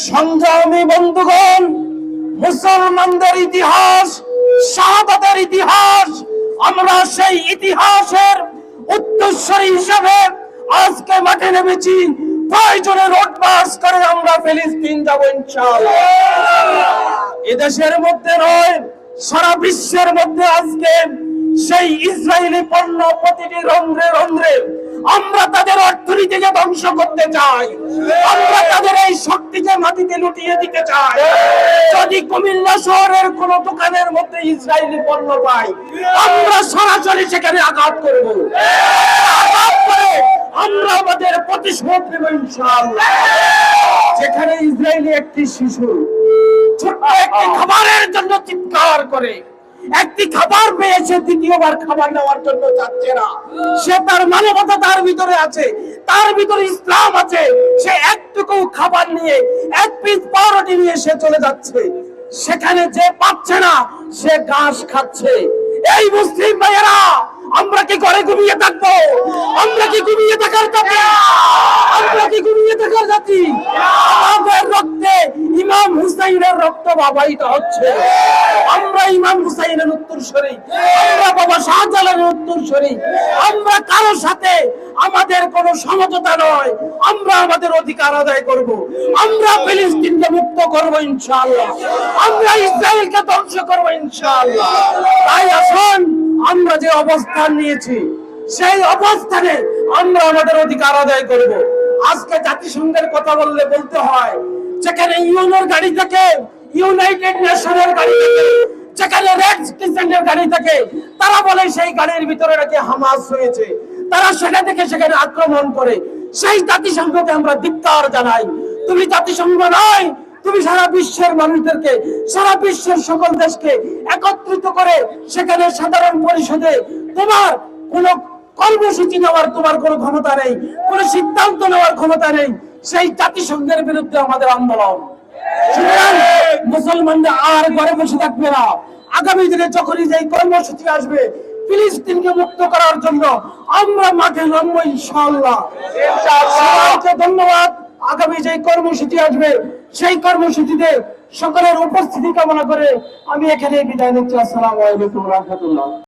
সংগ্রামী বন্ধুগণ, মুসলমানদের ইতিহাস, শাহাদাতের ইতিহাস, আমরা সেই ইতিহাসের উত্তরসূরি হিসেবে আজকে মাঠে নেমেছি। প্রয়োজনে রোড মার্চ করে আমরা ফিলিস্তিন যাব ইনশাআল্লাহ। এদেশের মধ্যে নয়, সারা বিশ্বের মধ্যে আজকে সেই ইসরায়েলি পণ্য প্রতিটি রন্ধ্রে রন্ধ্রে আমরা তাদের অর্থনীতিকে ধ্বংস করতে চাই, আমরা তাদের এই শক্তিকে মাটিতে লুটিয়ে দিতে চাই। যদি কুমিল্লা শহরের কোন দোকানের মধ্যে ইসরায়েলি পণ্য পাই, আমরা সরাসরি সেখানে আঘাত করব, আঘাত করে আমরা আমাদের প্রতিশোধ নেব ইনশাআল্লাহ। যেখানে ইসরায়েলি একটি শিশু ছোট্ট একটি খাবারের জন্য চিৎকার করে, একটি খাবার পেয়েছে, দ্বিতীয়বার খাবার নেওয়ার জন্য যাচ্ছে না, সে তার মানবতা তার ভিতরে আছে, তার ভিতরে ইসলাম আছে, সে একটুকু খাবার নিয়ে, এক পিস পাউরুটি নিয়ে সে চলে যাচ্ছে। সেখানে যে পাচ্ছে না সে ঘাস খাচ্ছে। এই মুসলিম ভাইয়েরা, আমরা কি ঘরে ঘুমিয়ে থাকবো? আমরা কি ঘুমিয়ে থাকার জাতি? আমরা কি ঘুমিয়ে থাকার জাতি? আমাদের রক্তে ইমাম হুসাইনের রক্ত বাবাইতে হচ্ছে। আমরা ইমাম হুসাইনের উত্তরসূরি, আমরা বাবা শাহজালালের উত্তরসূরি। আমরা কারোর সাথে আমাদের কোনো সমঝোতা নয়, আমরা আমাদের অধিকার আদায় করব। আমরা ফিলিস্তিনকে মুক্ত করব ইনশাআল্লাহ, আমরা ইসরায়েলকে ধ্বংস করব ইনশাআল্লাহ। তাই আসুন, আমরা যে অবস্থান নিয়েছি সেই অবস্থানে আমরা আমাদের অধিকার আদায় করব। আজকে জাতিসংঘের কথা বলতে হয়, যেখানে ইউএনের গাড়ি থাকে, ইউনাইটেড নেশনের গাড়ি থাকে, যেখানে রেড ক্রিসেন্টের গাড়ি থাকে, তারা বলে সেই গাড়ির ভিতরে নাকি হামাস হয়েছে, তারা সেটা থেকে সেখানে আক্রমণ করে। সেই জাতিসংঘকে আমরা ধিক্কার জানাই। তুমি জাতিসংঘ নয়, তুমি সারা বিশ্বের মানুষদেরকে, সারা বিশ্বের সকল দেশকে একত্রিত করে সেখানে সাধারণ পরিষদে তোমার কোন কর্মসূচি নেওয়ার তোমার কোনো ক্ষমতা নেই, কোনো সিদ্ধান্ত নেওয়ার ক্ষমতা নেই। সেই জাতিসংঘের বিরুদ্ধে আমাদের আন্দোলন। মুসলমানরা আর ঘরে বসে থাকবে না। আগামী দিনে যখনই যে কর্মসূচি আসবে ফিলিস্তিনকে মুক্ত করার জন্য, আমরা মাঠে নামবো ইনশাআল্লাহ। সবাইকে ধন্যবাদ। আগামী যে কর্মসূচি আসবে সেই কর্মসূচিতে সকলের উপস্থিতি কামনা করে আমি এখানে বিদায় নিচ্ছি। আসসালামু আলাইকুম ওয়া রাহমাতুল্লাহ।